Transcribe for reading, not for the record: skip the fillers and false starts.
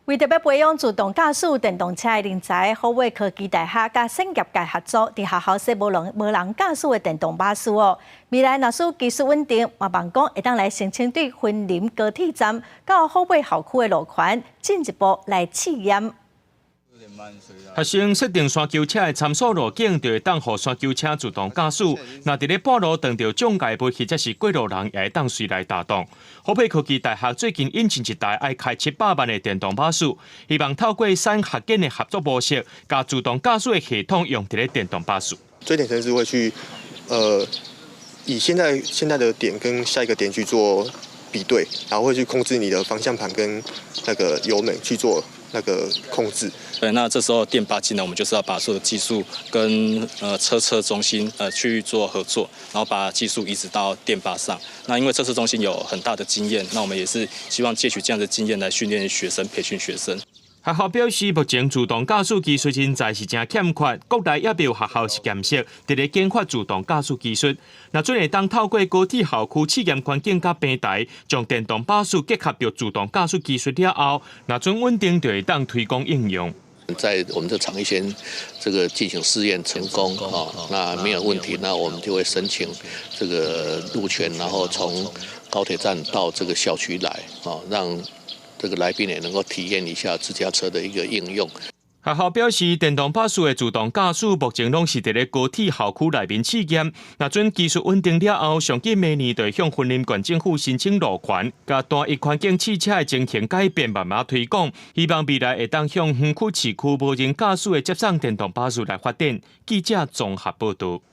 为特别培养自动驾驶电动车的人才，好为科技大学甲产业界合作，伫学校设无人驾驶的电动巴士哦。未来若是技术稳定，嘛望讲会当来申请对云林高铁站到后尾校区的路权进一步来试验。 学生设定山丘车的参数路径，就会当互山丘车自动驾驶。若伫咧半路撞到障碍物或者是过路人，也会当随来打动。好配科技大学最近引进一台爱开700万的电动巴士，希望透过三学建的合作模式，把自动驾驶的系统用伫咧电动巴士。追点程式会去以现在的点跟下一个点去做比对，然后会去控制你的方向盘跟那个油门去做那个控制。对，那这时候电巴进来，我们就是要把所有的技术跟车中心去做合作，然后把技术移植到电巴上。那因为车中心有很大的经验，那我们也是希望借取这样的经验来训练学生、培训学生。 学校表示，目前自动驾驶技术人才是真欠缺，国内也未有学校是建设伫咧研发自动驾驶技术。那准会当透过高铁校区试验环境甲平台，将电动巴士结合着自动驾驶技术了后，那准稳定就会当推广应用。 在我们这厂先这个进行试验成功那没有问题，那我们就会申请这个路权，然后从高铁站到这个校区来让这个来宾也能够体验一下自驾车的一个应用。学校表示，电动巴士的自动驾驶目前拢是伫咧高铁校区内面试验。若准技术稳定了后，上紧明年就会向云林县政府申请路权，甲单一环境汽车的情形改变慢慢推广，希望未来会当向园区市区无人驾驶的接送电动巴士来发展。记者综合报道。